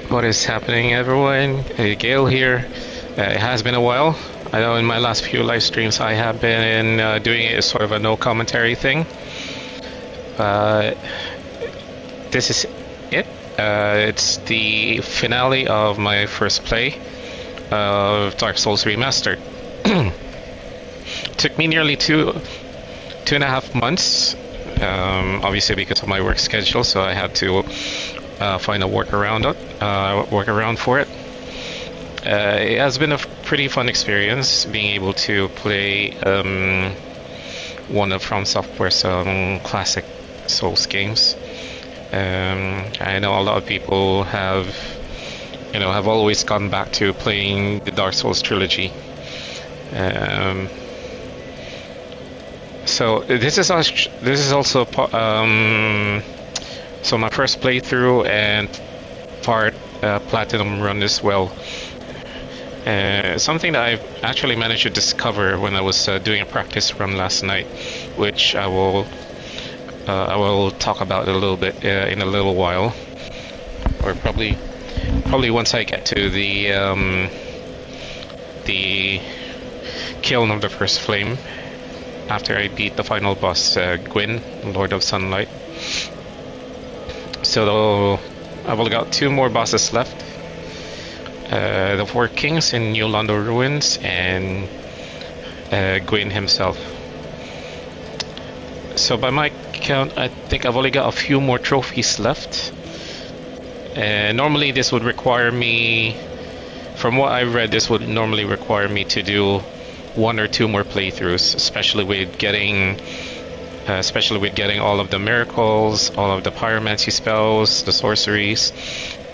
What is happening, everyone? Gale here. It has been a while. I know in my last few live streams I have been doing it as sort of a no commentary thing. This is it. It's the finale of my first play of Dark Souls Remastered. Took me nearly two and a half months, obviously because of my work schedule, so I had to find a workaround for it. It has been a pretty fun experience being able to play one of FromSoftware's classic Souls games. I know a lot of people have always gone back to playing the Dark Souls trilogy. So this is also so my first playthrough and part platinum run as well. Something that I've actually managed to discover when I was doing a practice run last night, which I will talk about a little bit in a little while, or probably once I get to the kiln of the first flame, after I beat the final boss, Gwyn, Lord of Sunlight. So I've only got 2 more bosses left. The 4 Kings in New Londo Ruins and Gwyn himself. So by my count, I think I've only got a few more trophies left. Normally this would require me, from what I've read, this would normally require me to do 1 or 2 more playthroughs, especially with getting all of the miracles, all of the pyromancy spells, the sorceries,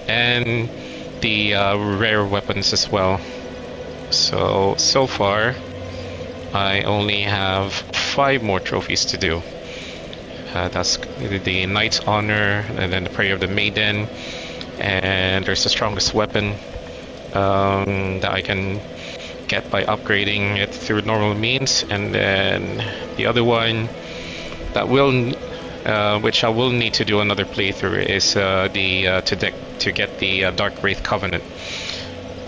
and the rare weapons as well. So far, I only have 5 more trophies to do. That's the Knight's Honor, and then the Prayer of the Maiden, and there's the strongest weapon that I can get by upgrading it through normal means, and then the other one that which I will need to do another playthrough is to get the Dark Wraith Covenant.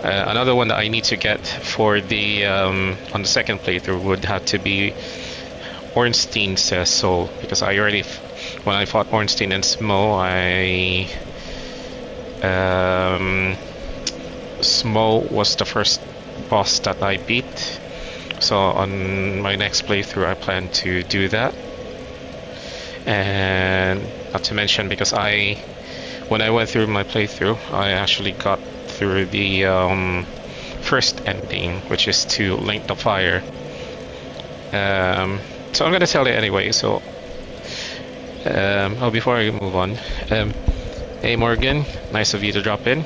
Another one that I need to get for the on the second playthrough would have to be Ornstein's Soul, because I already, when I fought Ornstein and Smo, Smo was the first boss that I beat. So on my next playthrough I plan to do that. And not to mention, because when I went through my playthrough, I actually got through the first ending, which is to Link the Fire. So I'm gonna tell you anyway. So before I move on, hey Morgan, nice of you to drop in.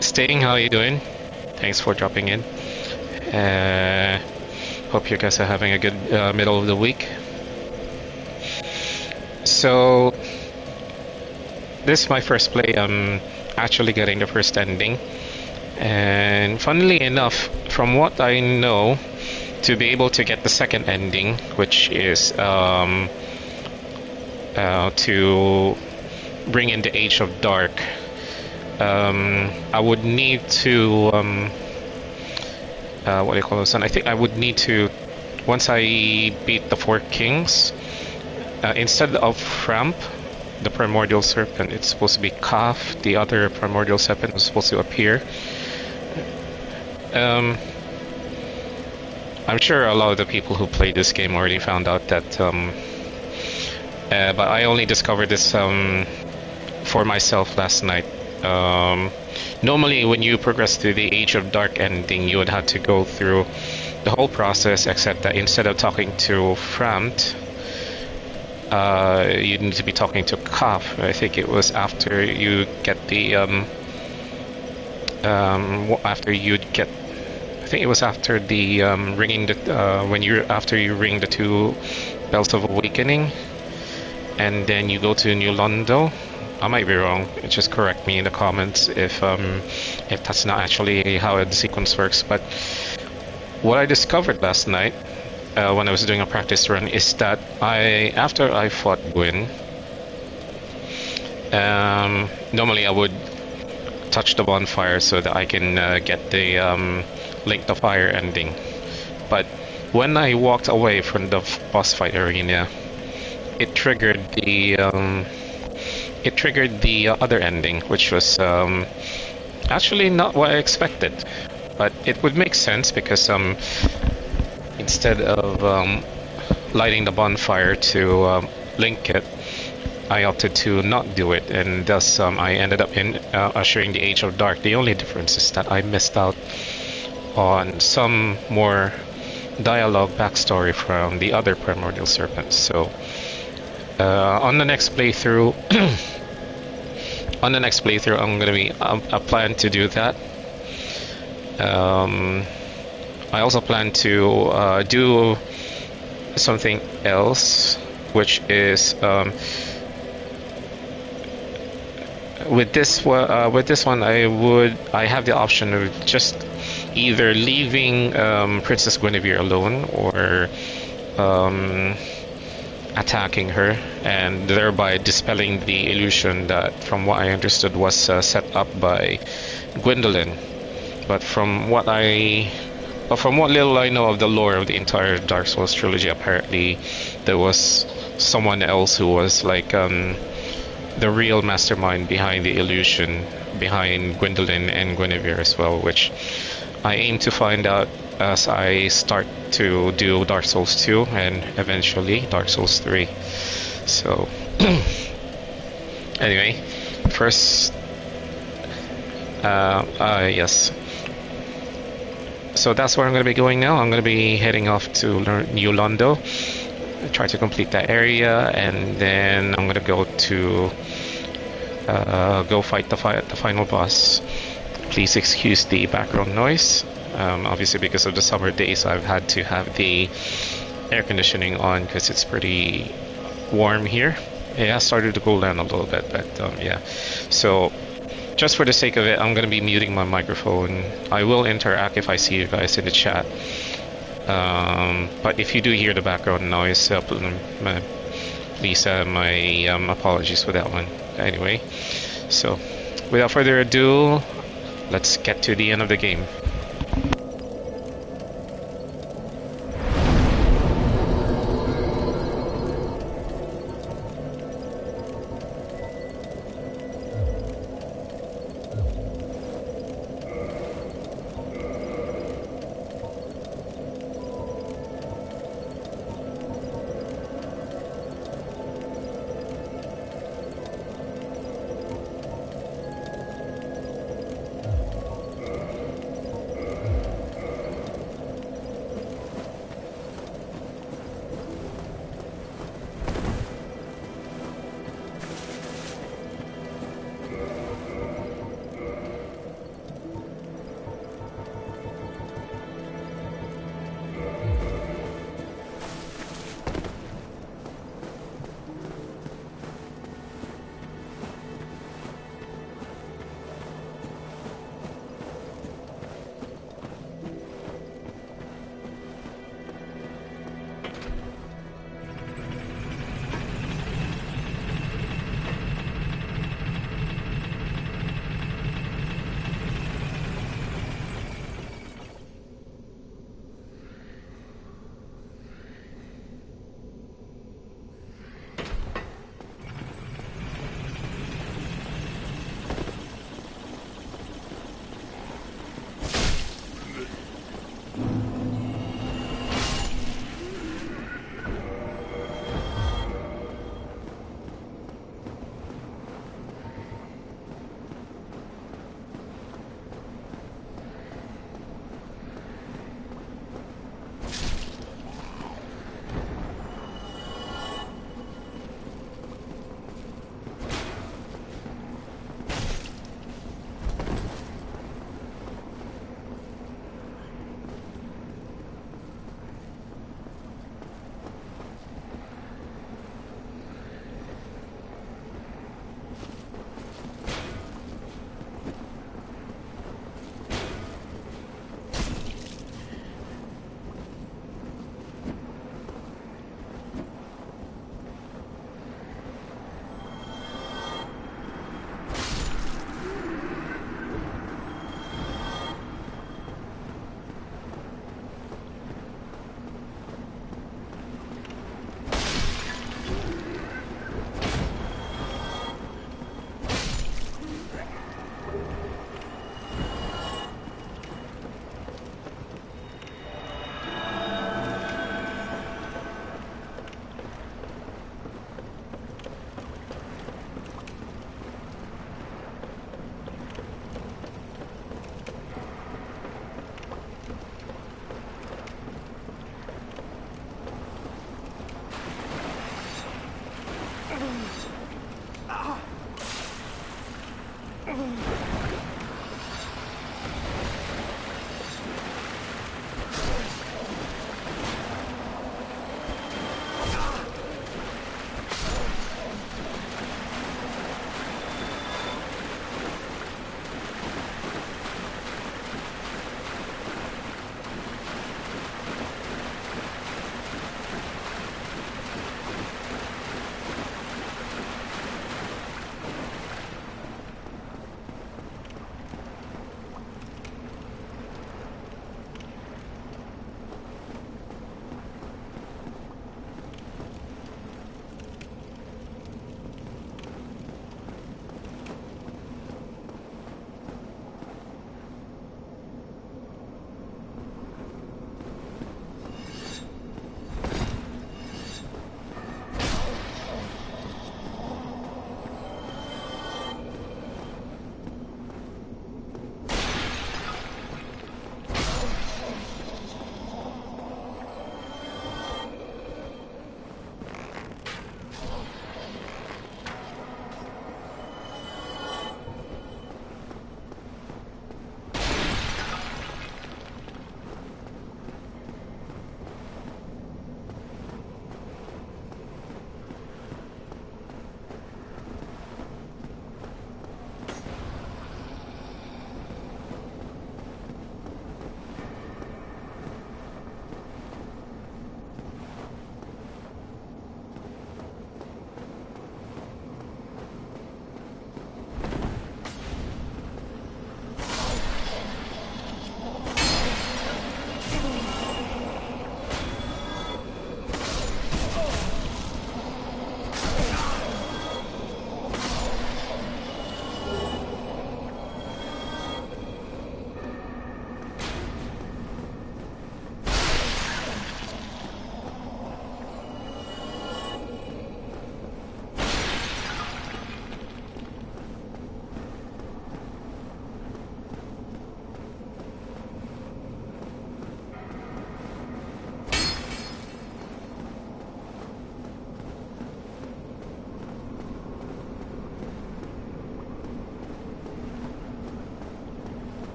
Sting, how are you doing? Thanks for dropping in. Hope you guys are having a good middle of the week. So this is my first play. I'm actually getting the first ending, and funnily enough, from what I know, to be able to get the second ending, which is to bring in the Age of Dark, I would need to what do you call this? And I think I would need to, once I beat the 4 kings, instead of Framp, the primordial serpent, it's supposed to be Kaf, the other primordial serpent was supposed to appear. I'm sure a lot of the people who played this game already found out that, but I only discovered this for myself last night. Normally when you progress to the Age of Dark ending, you would have to go through the whole process, except that instead of talking to Framt, you need to be talking to Kaf. I think it was after you get the I think it was after the ringing the after you ring the 2 bells of awakening, and then you go to New Londo. I might be wrong. Just correct me in the comments if that's not actually how the sequence works. But what I discovered last night when I was doing a practice run is that after I fought Gwyn, normally I would touch the bonfire so that I can get the Link the Fire ending. But when I walked away from the boss fight arena, it triggered the other ending, which was actually not what I expected. But it would make sense because instead of lighting the bonfire to link it, I opted to not do it, and thus I ended up ushering the Age of Dark. The only difference is that I missed out on some more dialogue backstory from the other primordial serpents. So on the next playthrough, I'm gonna be I plan to do that. I also plan to do something else, which is with this one I have the option of just either leaving Princess Guinevere alone or attacking her, and thereby dispelling the illusion that, from what I understood, was set up by Gwendolyn. But from what little I know of the lore of the entire Dark Souls trilogy, apparently there was someone else who was like the real mastermind behind the illusion behind Gwendolyn and Guinevere as well, which I aim to find out as I start to do Dark Souls 2 and eventually Dark Souls 3. So anyway, first yes, so that's where I'm going to be going now. I'm going to be heading off to New Londo, try to complete that area, and then I'm going to go to fight the final boss. Please excuse the background noise. Obviously, because of the summer days, I've had to have the air conditioning on because it's pretty warm here. It has started to cool down a little bit, but yeah. So just for the sake of it, I'm going to be muting my microphone. I will interact if I see you guys in the chat. But if you do hear the background noise, please my apologies for that one. Anyway, so without further ado, let's get to the end of the game.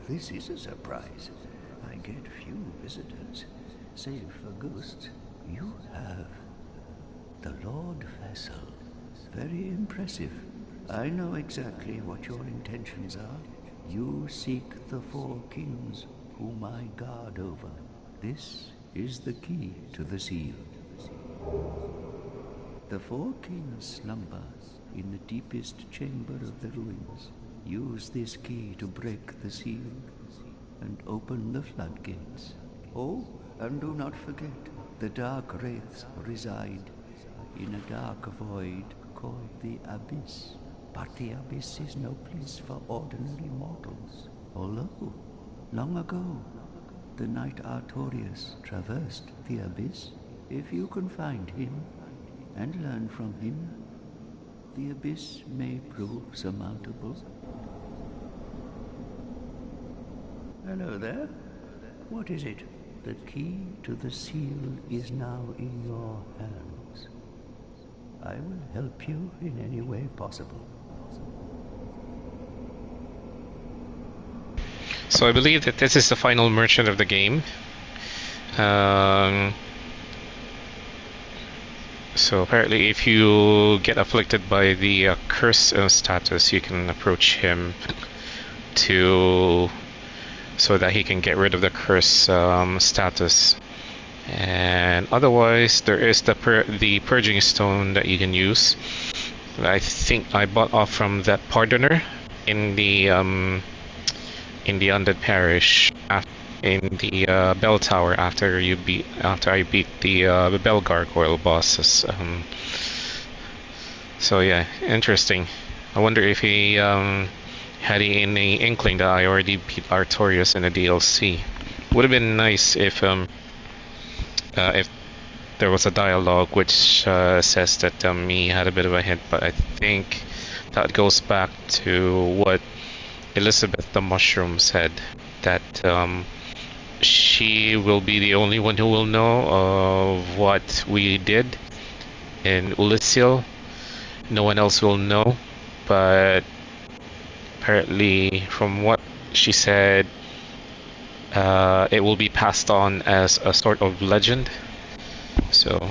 This is a surprise. I get few visitors, save for ghosts. You have the Lord Vessel. Very impressive. I know exactly what your intentions are. You seek the four kings whom I guard over. This is the key to the seal. The four kings slumber in the deepest chamber of the ruins. Use this key to break the seal and open the floodgates. Oh, and do not forget, the dark wraiths reside in a dark void called the Abyss. But the Abyss is no place for ordinary mortals. Although, long ago, the knight Artorias traversed the Abyss. If you can find him and learn from him, the Abyss may prove surmountable. Hello there. What is it? The key to the seal is now in your hands. I will help you in any way possible. So I believe that this is the final merchant of the game. So apparently if you get afflicted by the curse status, you can approach him so that he can get rid of the curse status. And otherwise there is the purging stone that you can use. I think I bought off from that pardoner in the undead parish, in the bell tower after I beat the bell gargoyle bosses. So yeah, interesting. I wonder if he had any inkling that I already beat Artorias in the DLC. Would have been nice if there was a dialogue which says that he had a bit of a hint, but I think that goes back to what Elizabeth the Mushroom said, that she will be the only one who will know of what we did in Elysial. No one else will know, but apparently from what she said, it will be passed on as a sort of legend. So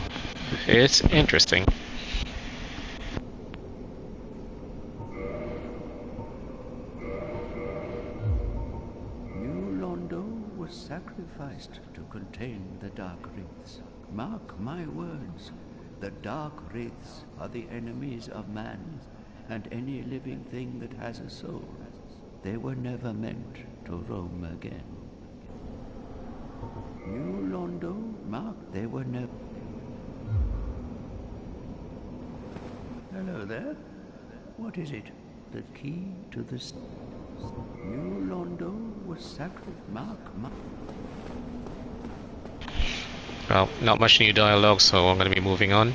it's interesting. Sacrificed to contain the Dark Wraiths. Mark my words, the Dark Wraiths are the enemies of man and any living thing that has a soul. They were never meant to roam again. New Londo, Mark, they were never... Hello there. What is it? The key to the... New Londo was sacrificed. Mark. Well, not much new dialogue, so I'm going to be moving on.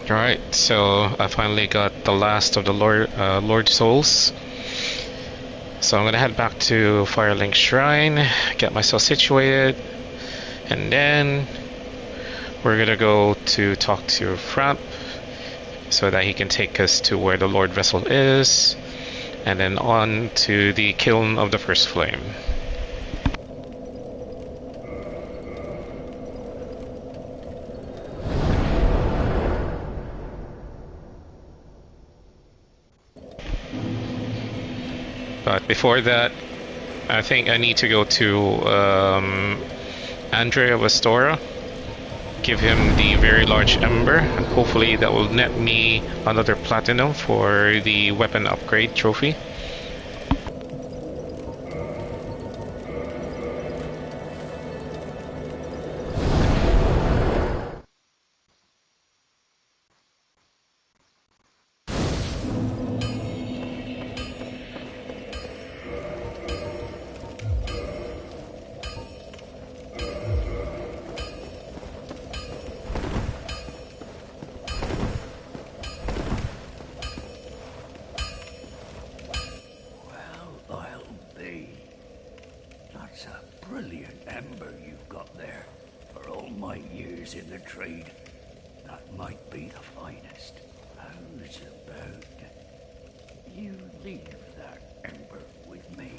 Alright, so I finally got the last of the Lord Souls. So I'm gonna head back to Firelink Shrine, get myself situated, and then we're gonna go to talk to Framp so that he can take us to where the Lord Vessel is, and then on to the Kiln of the First Flame. But before that, I think I need to go to Andrea Vestora, give him the very large ember, and hopefully that will net me another platinum for the weapon upgrade trophy. Brilliant ember you've got there. For all my years in the trade, that might be the finest. How's about you leave that ember with me?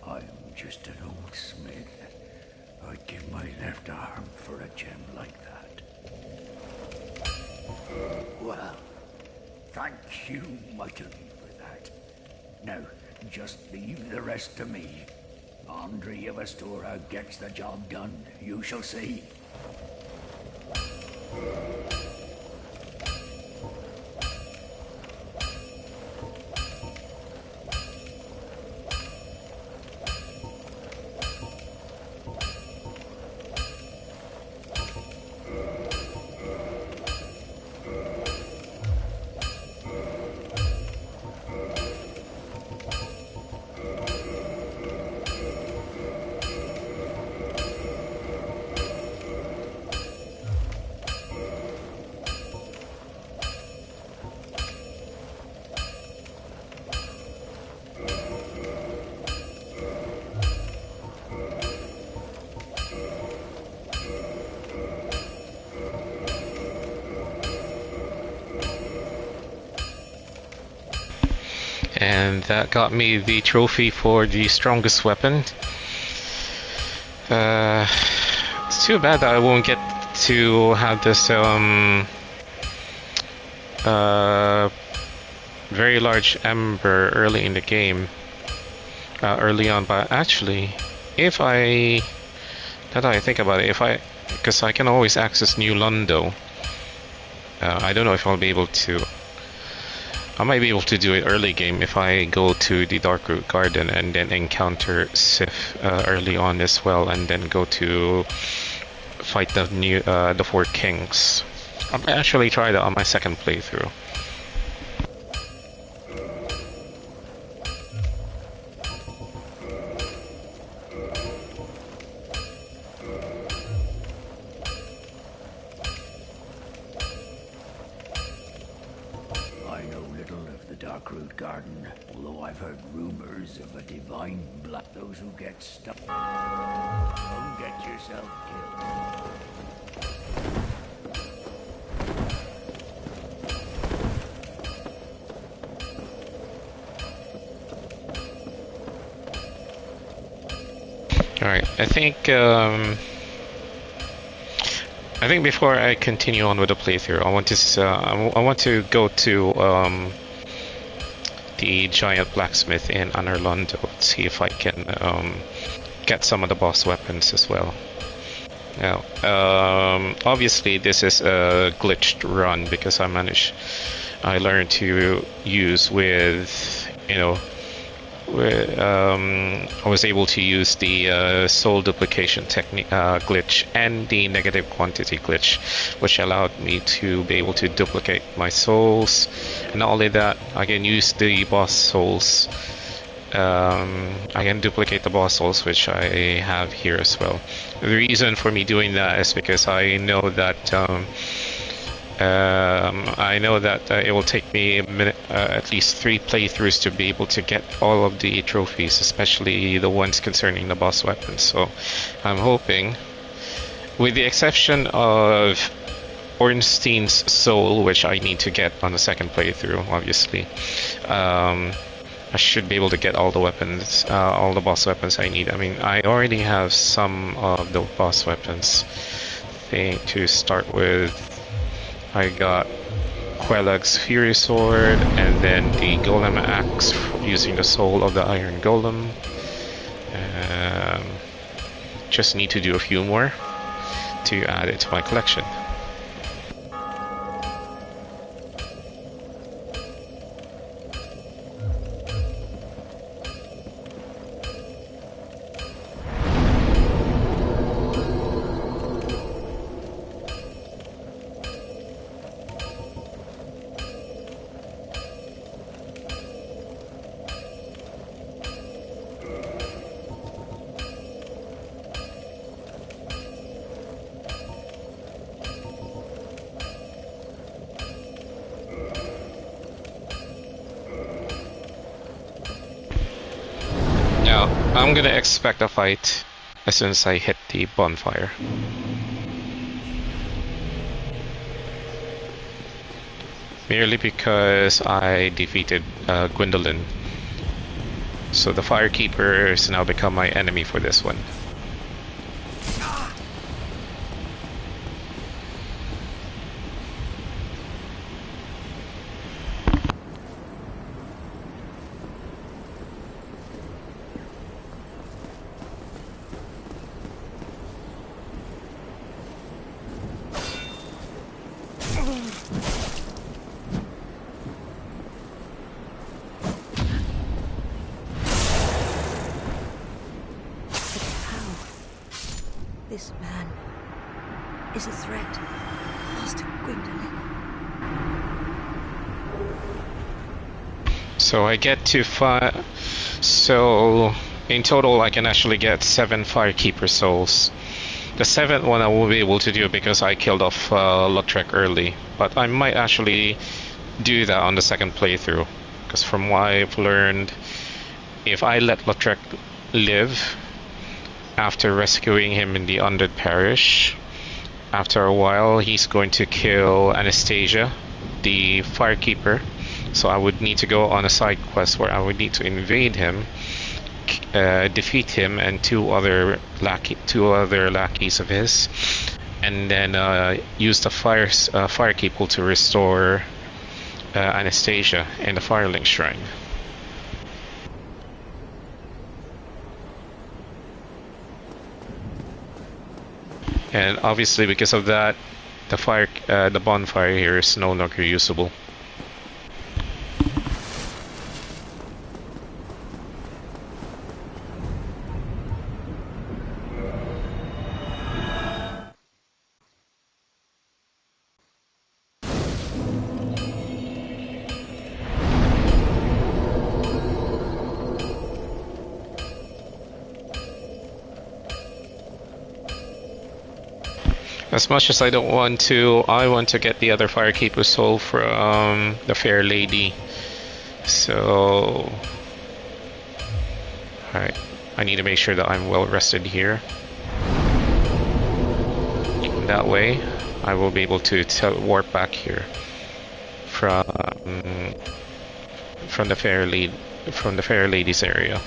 I'm just an old smith. I'd give my left arm for a gem like that. Well, thank you mightily for that. Now, just leave the rest to me. Andrea Vestora gets the job done, you shall see. And that got me the trophy for the strongest weapon. It's too bad that I won't get to have this very large ember early in the game, early on. But actually, if I, now that I think about it, because I can always access New Lundo, I don't know if I'll be able to. I might be able to do it early game if I go to the Darkroot Garden and then encounter Sif early on as well, and then go to fight the Four Kings. I might actually try that on my second playthrough. Darkroot Garden, although I've heard rumors of a divine blood. Those who get stuck don't get yourself killed. Alright, I think before I continue on with the playthrough, I want to go to the giant blacksmith in Anor Londo, see if I can get some of the boss weapons as well. Now, obviously this is a glitched run because I learned to use with, I was able to use the soul duplication technique glitch and the negative quantity glitch, which allowed me to be able to duplicate my souls. And not only that, I can use the boss souls. I can duplicate the boss souls, which I have here as well. The reason for me doing that is because I know that I know that it will take me a minute, at least 3 playthroughs to be able to get all of the trophies, especially the ones concerning the boss weapons. So I'm hoping, with the exception of Ornstein's soul, which I need to get on the second playthrough, obviously, I should be able to get all the weapons, all the boss weapons I need. I mean, I already have some of the boss weapons. I think to start with, I got Quelag's Fury Sword, and then the Golem Axe using the soul of the Iron Golem. Just need to do a few more to add it to my collection. I'm gonna expect a fight as soon as I hit the bonfire. Merely because I defeated Gwendolyn. So the Firekeeper has now become my enemy for this one. This man is a threat. Master Gwendolyn. So I get to So in total I can actually get 7 Firekeeper souls. The 7th one I won't be able to do because I killed off Lautrec early. But I might actually do that on the second playthrough. Because from what I've learned, if I let Lautrec live, after rescuing him in the Undead Parish, after a while he's going to kill Anastasia, the Firekeeper. So I would need to go on a side quest where I would need to invade him, defeat him and two other lackeys of his, and then use the Firekeeper to restore Anastasia in the Firelink Shrine. And obviously, because of that, the bonfire here is no longer usable. As much as I don't want to, I want to get the other Firekeeper soul from the Fair Lady. So, alright, I need to make sure that I'm well rested here. That way, I will be able to warp back here from the Fair Lady's area.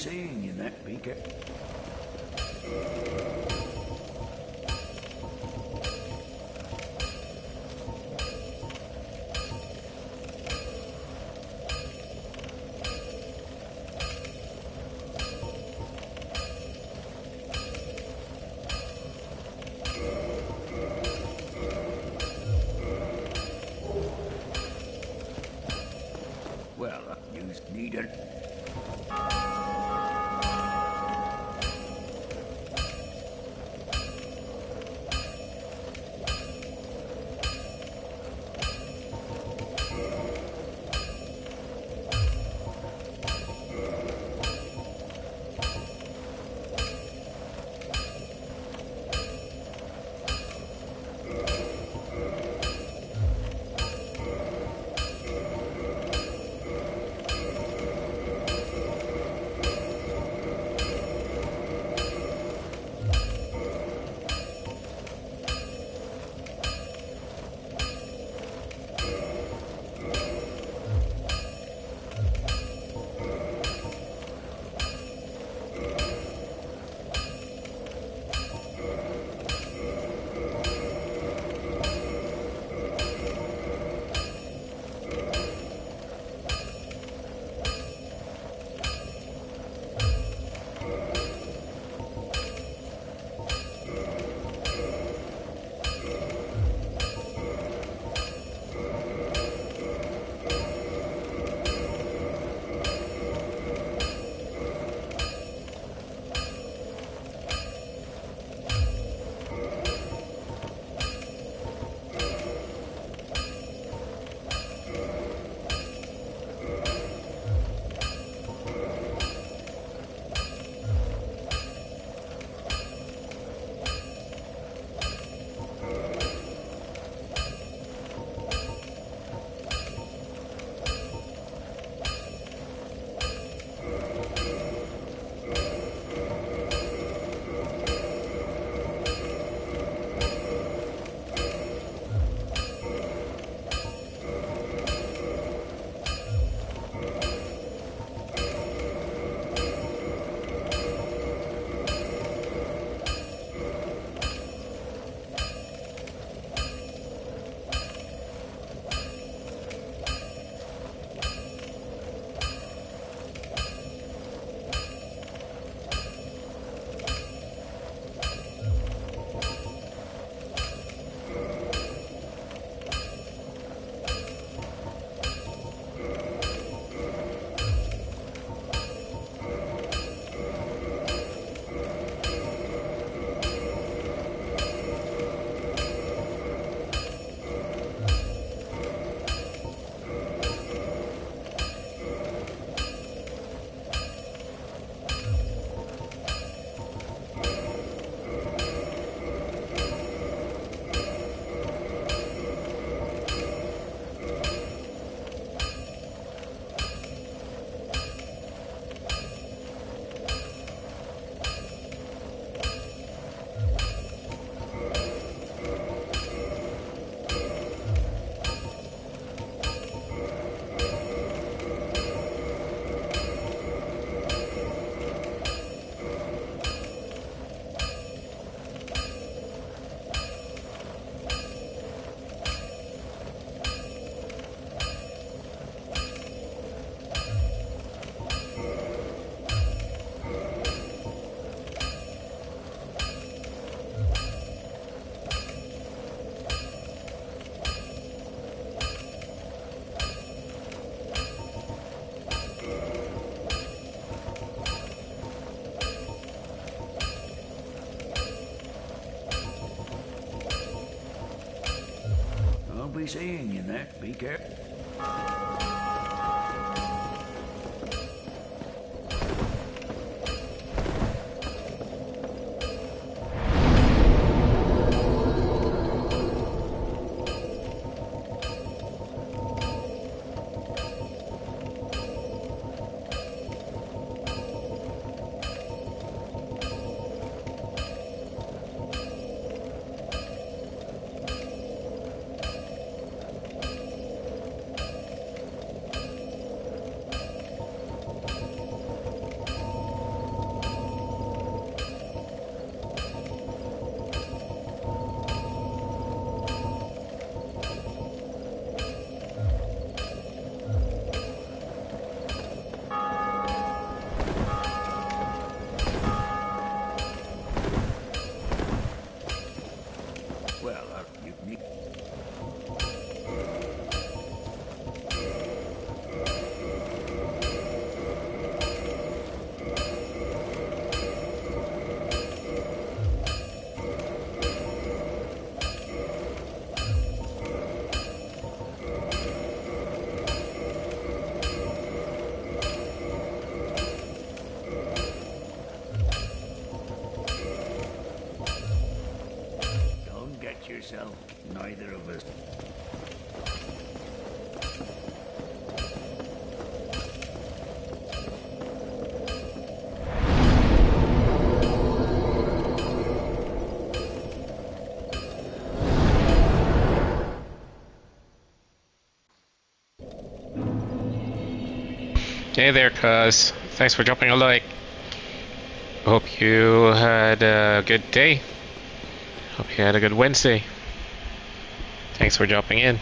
seeing you then. Be careful. Well, you need it. Be seeing you there. Be careful. myself. Neither of us. Hey there, cuz. Thanks for dropping a like. Hope you had a good day. Hope you had a good Wednesday. Thanks for dropping in.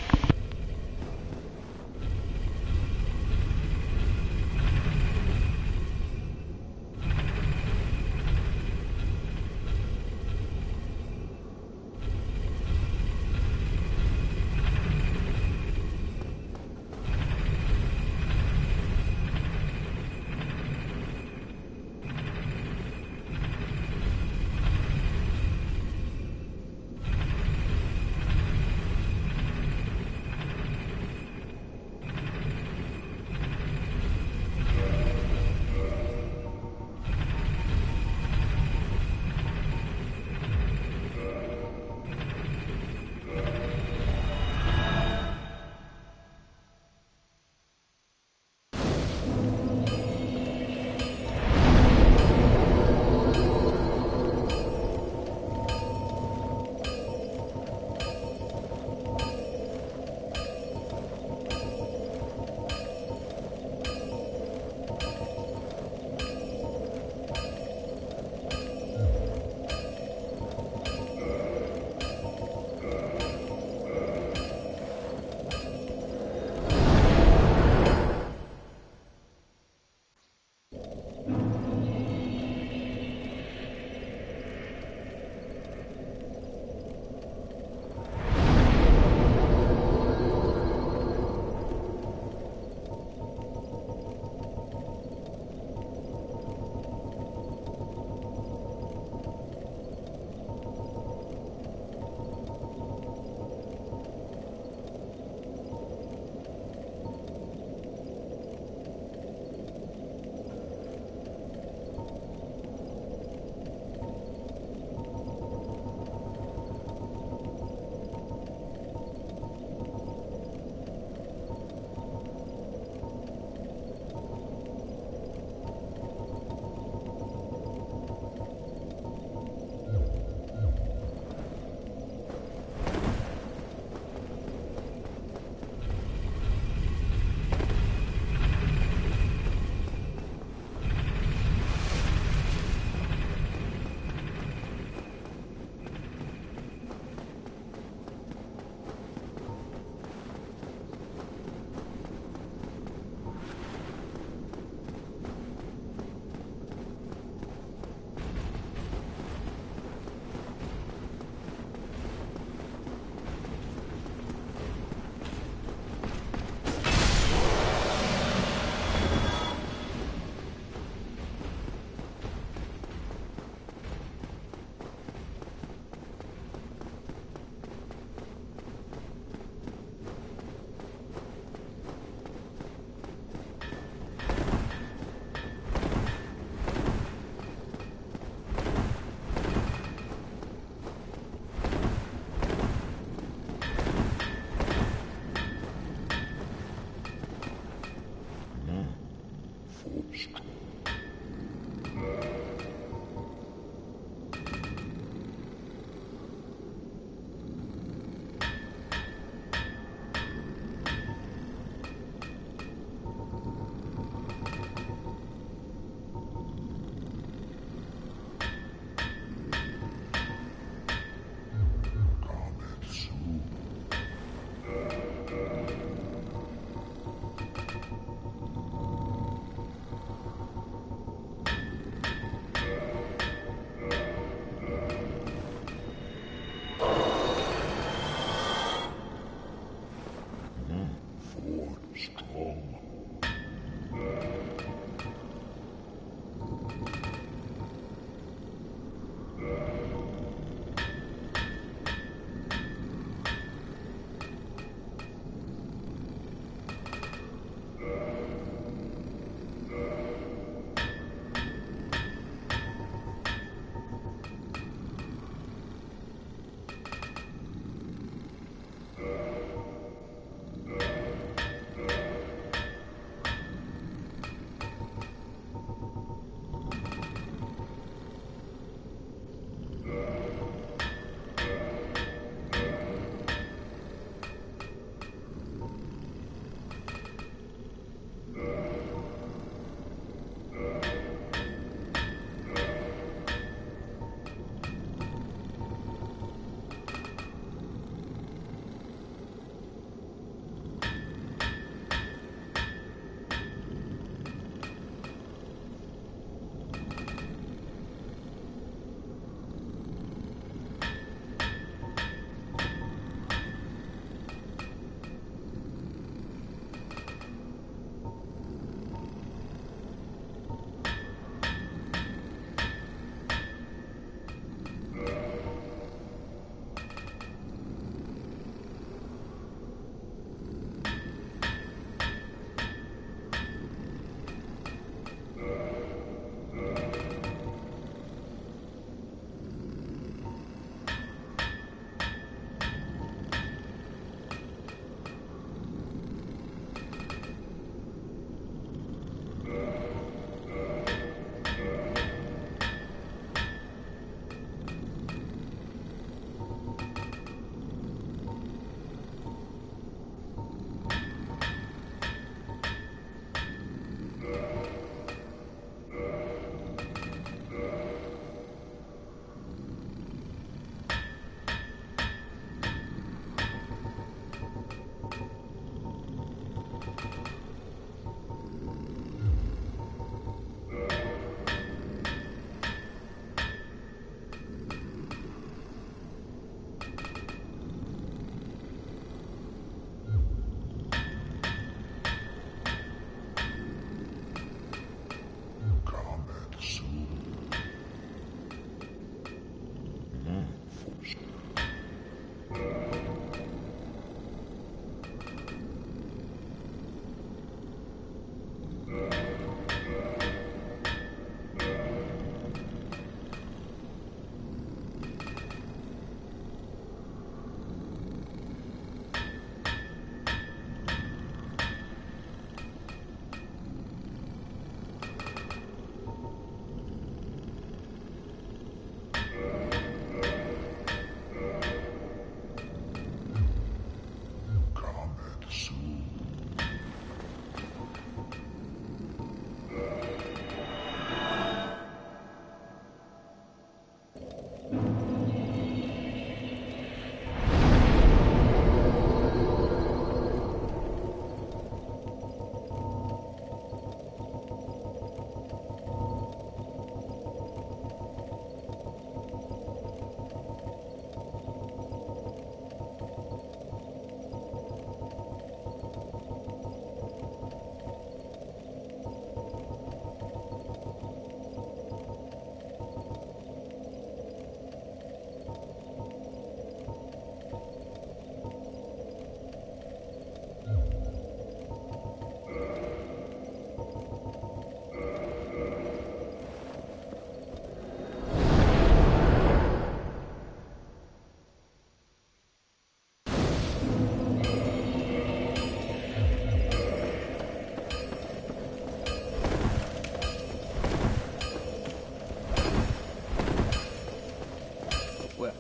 Well,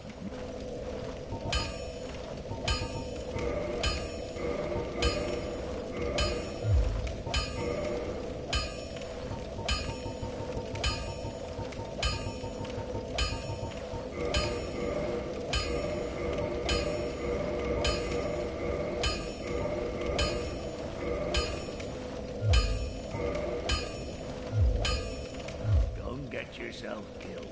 don't get yourself killed.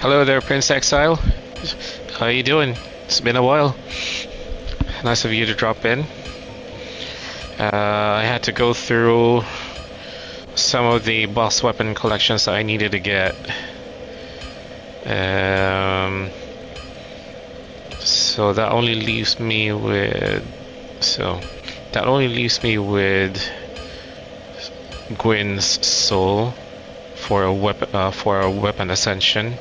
Hello there, Prince Exile. How you doing? It's been a while. Nice of you to drop in. I had to go through some of the boss weapon collections that I needed to get. So that only leaves me with Gwyn's soul for a weapon ascension.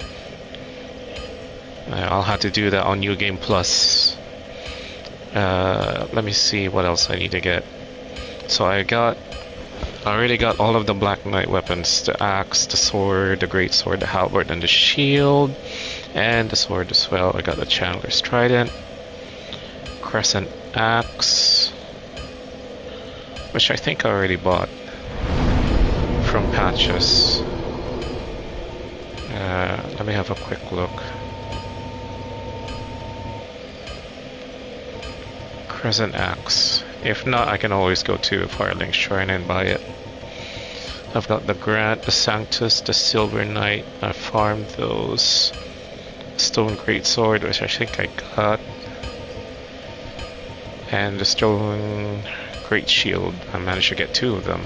I'll have to do that on New Game Plus. Let me see what else I need to get. So I already got all of the Black Knight weapons: the axe, the sword, the great sword, the halberd, and the shield, and the sword as well. I got the Chandler's Trident, Crescent Axe, which I think I already bought from Patches. Let me have a quick look. Crescent Axe. If not, I can always go to Firelink Shrine and buy it. I've got the Grant, the Sanctus, the Silver Knight. I farmed those. Stone Greatsword, which I think I got. And the Stone Great Shield. I managed to get 2 of them,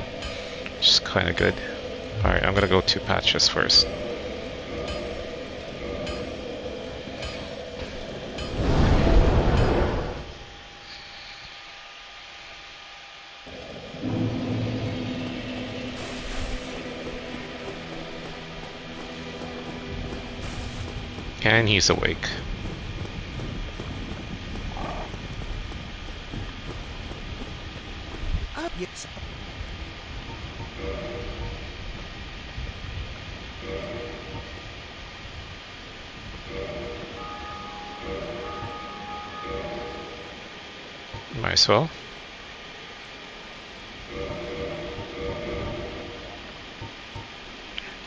which is kind of good. Alright, I'm gonna go to Patches first. And he's awake. Yes. Might as well.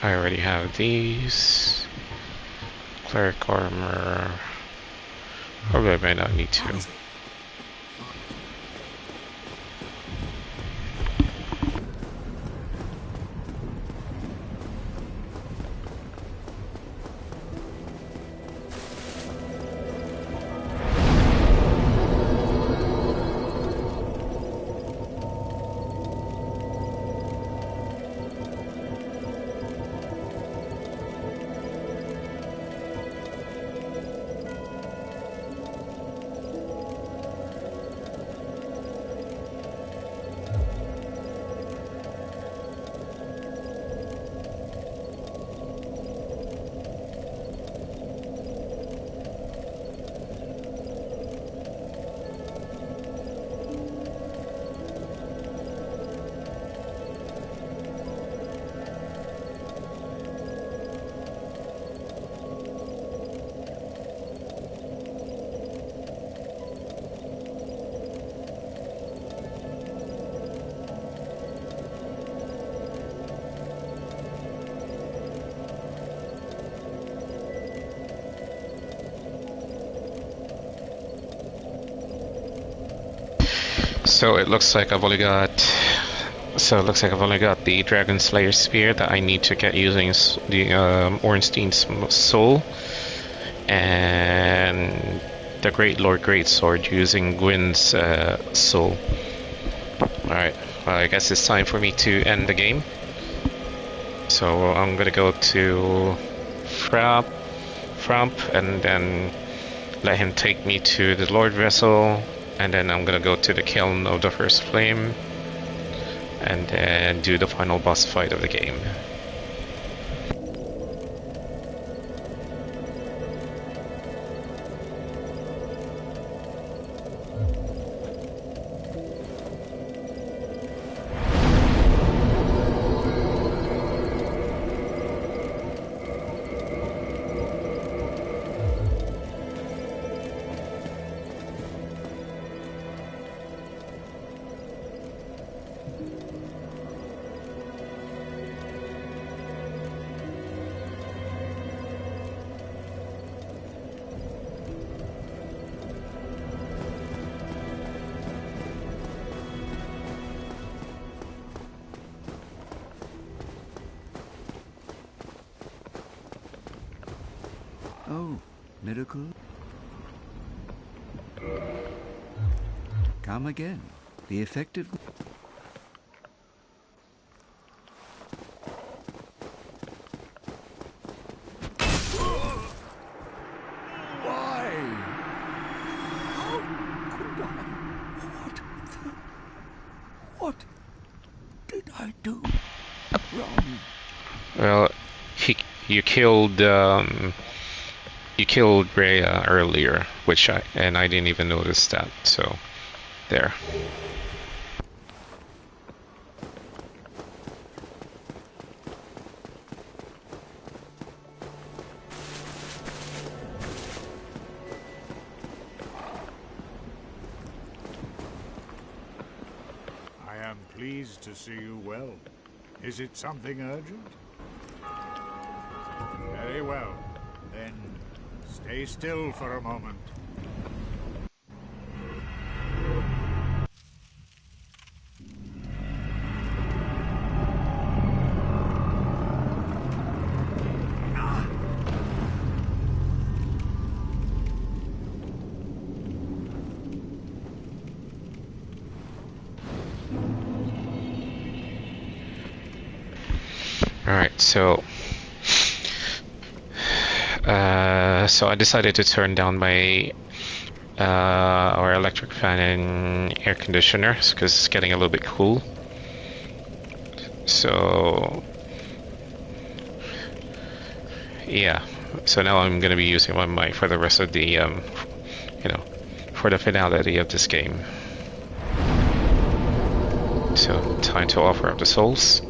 I already have these. Cleric armor. Probably I might not need to. So it looks like I've only got the Dragon Slayer Spear that I need to get using the Ornstein's Soul, and the Great Lord Greatsword using Gwyn's Soul. Alright, well, I guess it's time for me to end the game. So I'm gonna go to Framp and then let him take me to the Lord Vessel. And then I'm gonna go to the Kiln of the First Flame and then do the final boss fight of the game. miracle? Come again. The effective... Why? How could I? What did I do wrong? Well, you killed Rhea earlier, which I didn't even notice that. So there. I am pleased to see you well. Is it something urgent? Very well. Then stay still for a moment. Alright, so I decided to turn down my our electric fan and air conditioner because it's getting a little bit cool. So yeah, so now I'm gonna be using my mic for the rest of the for the finality of this game. So time to offer up the souls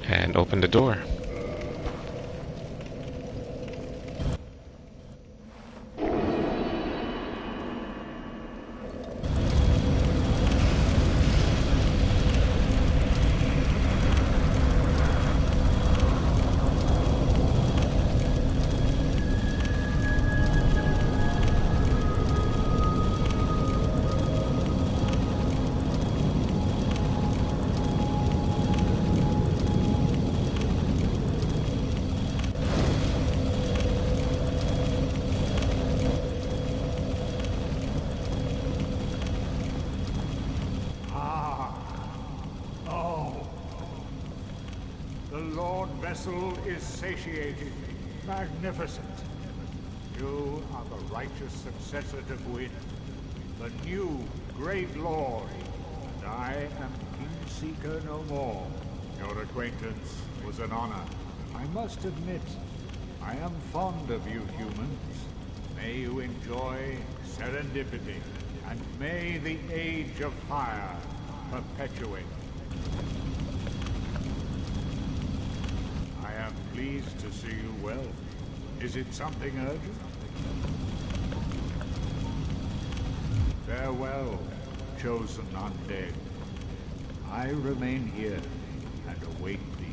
and open the door. Is satiated, magnificent. You are the righteous successor to Gwyn, the new great lord, and I am Kingseeker no more. Your acquaintance was an honor. I must admit, I am fond of you humans. May you enjoy serendipity, and may the age of fire perpetuate. Pleased to see you well. Is it something urgent? Farewell, chosen undead. I remain here and await thee.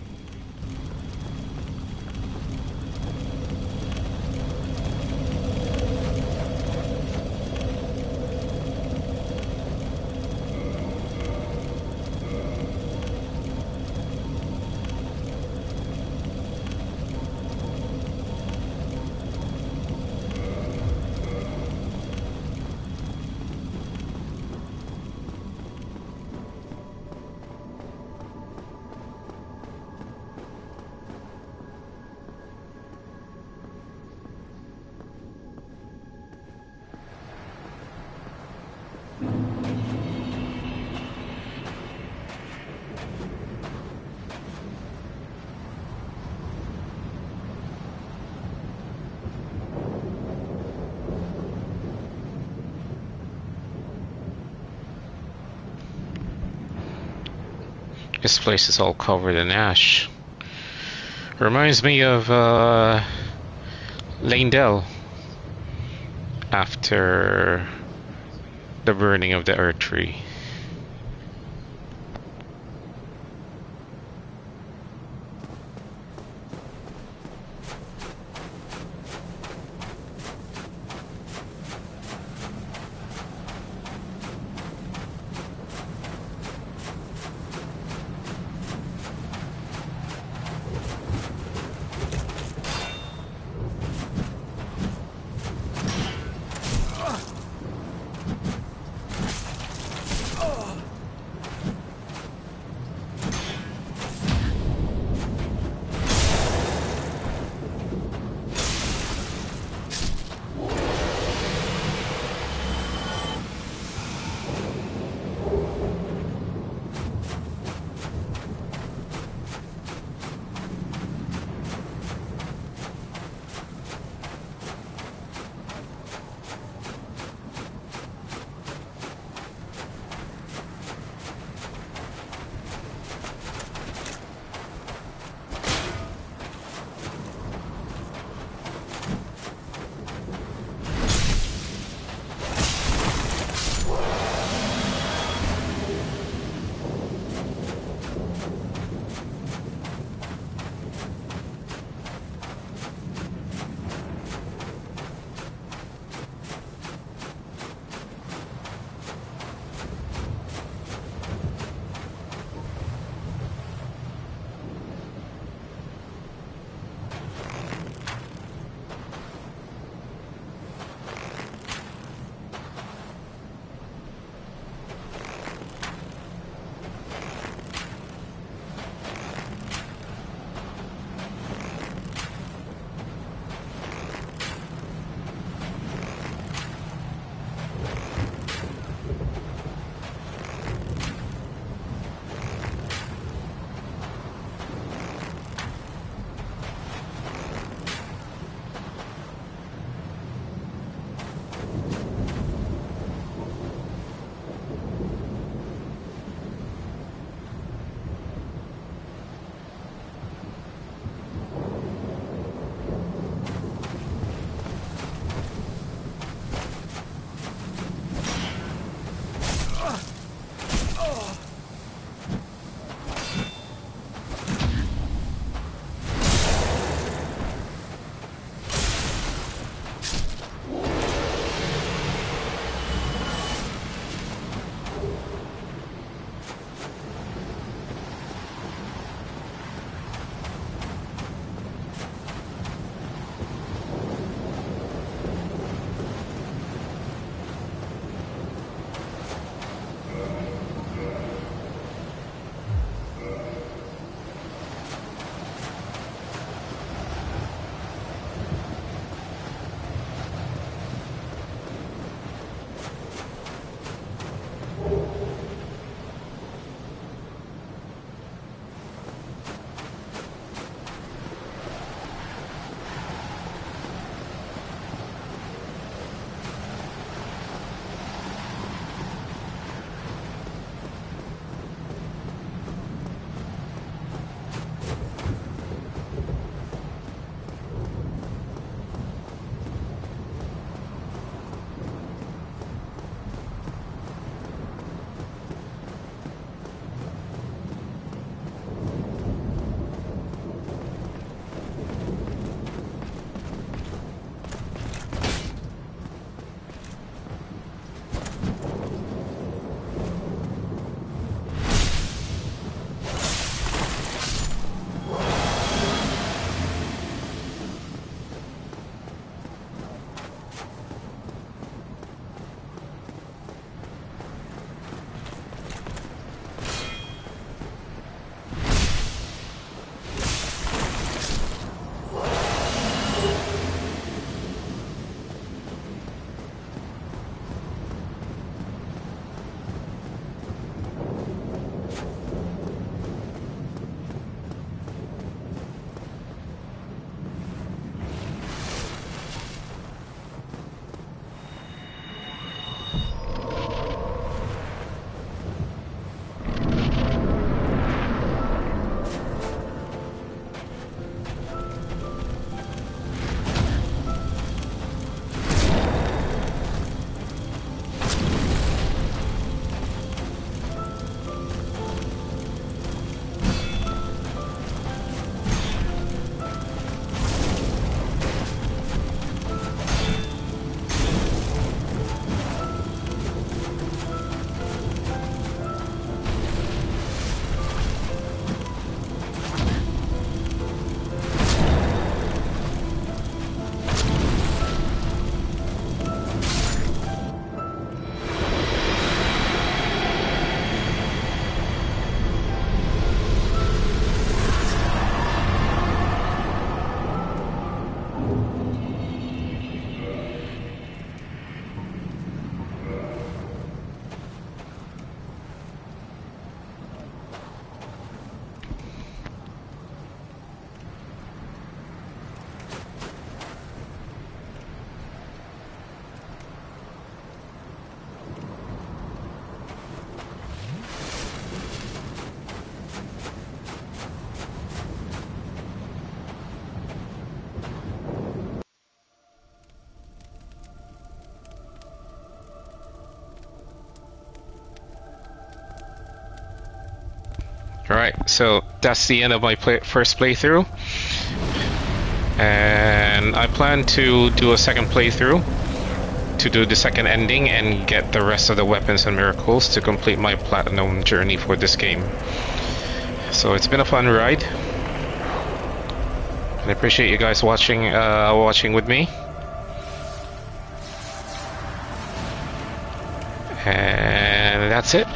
This place is all covered in ash. Reminds me of Leyndell after the burning of the Earth Tree. Alright, so that's the end of my first playthrough. And I plan to do a second playthrough to do the second ending and get the rest of the weapons and miracles to complete my platinum journey for this game. So it's been a fun ride. And I appreciate you guys watching with me. And that's it.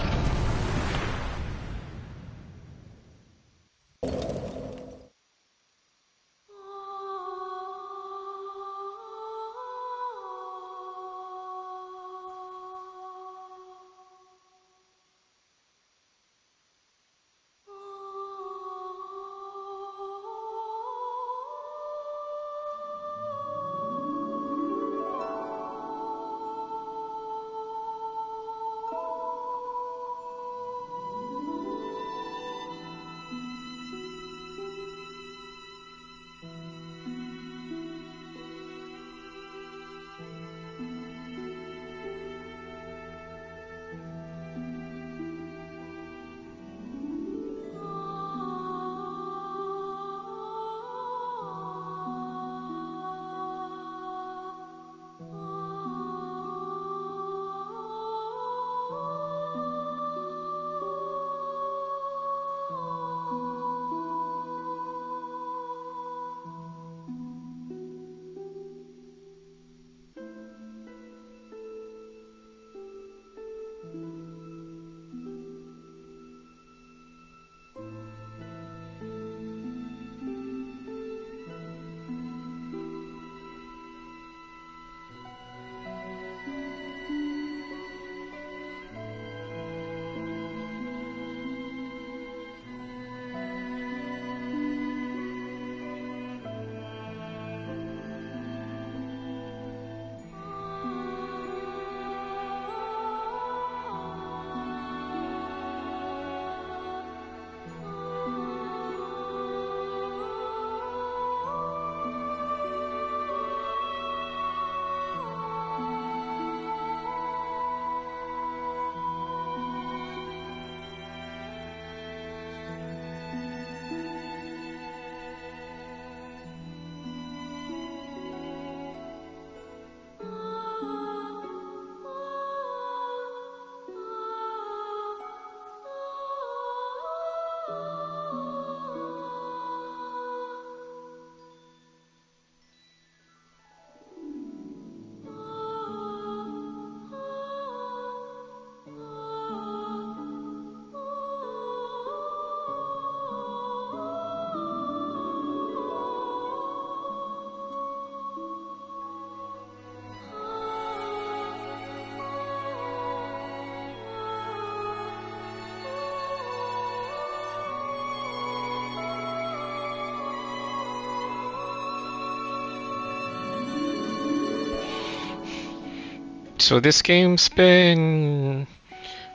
So this game's been,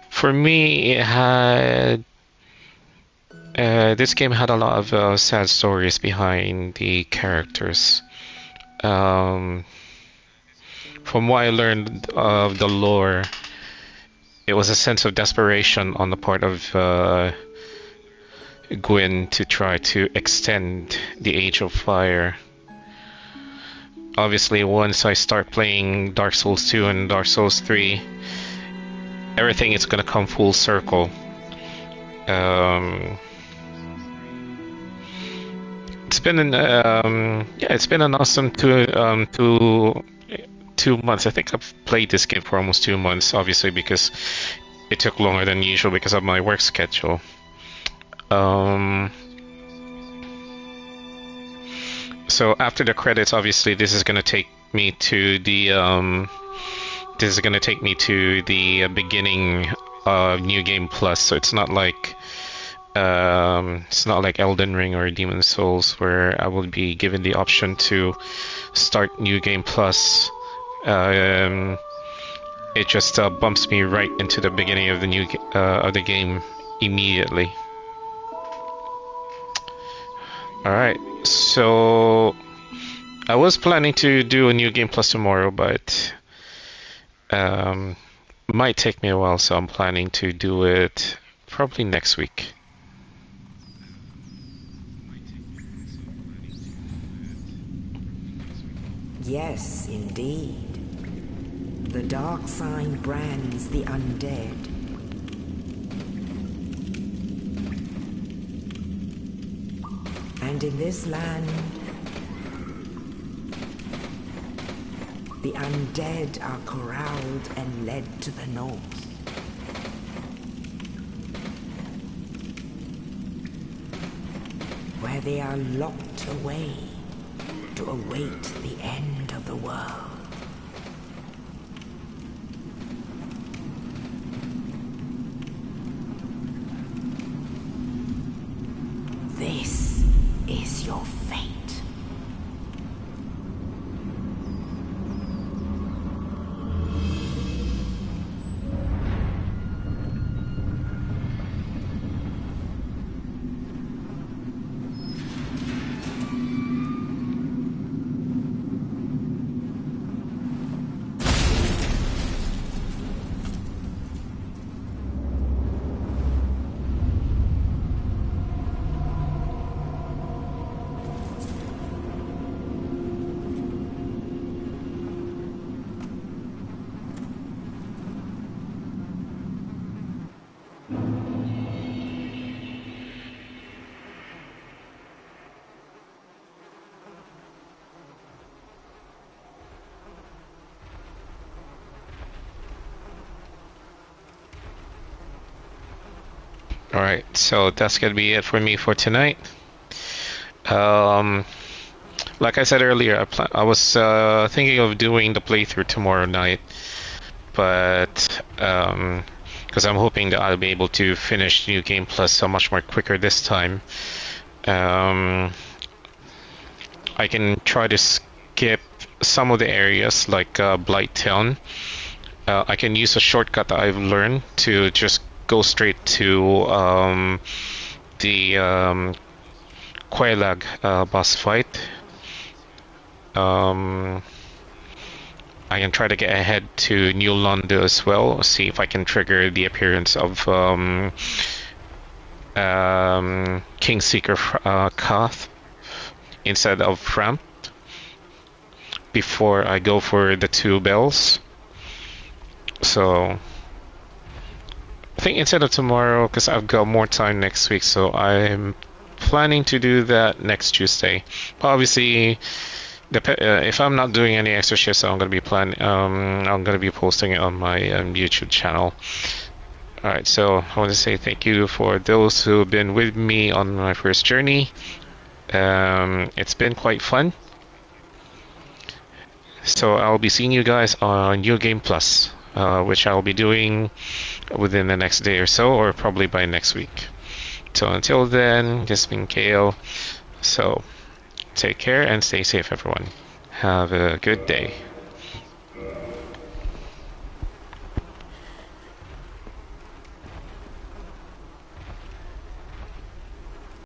for me, it had, this game had a lot of sad stories behind the characters. From what I learned of the lore, it was a sense of desperation on the part of Gwyn to try to extend the Age of Fire. Obviously, once I start playing Dark Souls 2 and Dark Souls 3, everything is going to come full circle. It's been an awesome 2 months. I think I've played this game for almost 2 months, obviously because it took longer than usual because of my work schedule. So after the credits, obviously, this is going to take me to the beginning of New Game Plus. So it's not like Elden Ring or Demon's Souls, where I will be given the option to start New Game Plus. It just bumps me right into the beginning of the game immediately. Alright, so I was planning to do a New Game Plus tomorrow, but might take me a while, so I'm planning to do it probably next week. Yes, indeed. The dark sign brands the undead. And in this land, the undead are corralled and led to the north. Where they are locked away to await the end of the world. This is your fate. Alright, so that's gonna be it for me for tonight. Like I said earlier, I was thinking of doing the playthrough tomorrow night, but because I'm hoping that I'll be able to finish New Game Plus so much more quicker this time. I can try to skip some of the areas like Blight Town. I can use a shortcut that I've learned to just go straight to the Quelaag boss fight. I can try to get ahead to New Londo as well, see if I can trigger the appearance of Kingseeker Kath instead of Framp before I go for the 2 bells. So I think instead of tomorrow, because I've got more time next week, so I'm planning to do that next Tuesday. But obviously, if I'm not doing any extra shifts, I'm going to be I'm going to be posting it on my YouTube channel. All right, so I want to say thank you for those who have been with me on my first journey. It's been quite fun. So I'll be seeing you guys on New Game Plus, which I'll be doing within the next day or so, or probably by next week. So until then, this has been Kale. So take care and stay safe, everyone. Have a good day.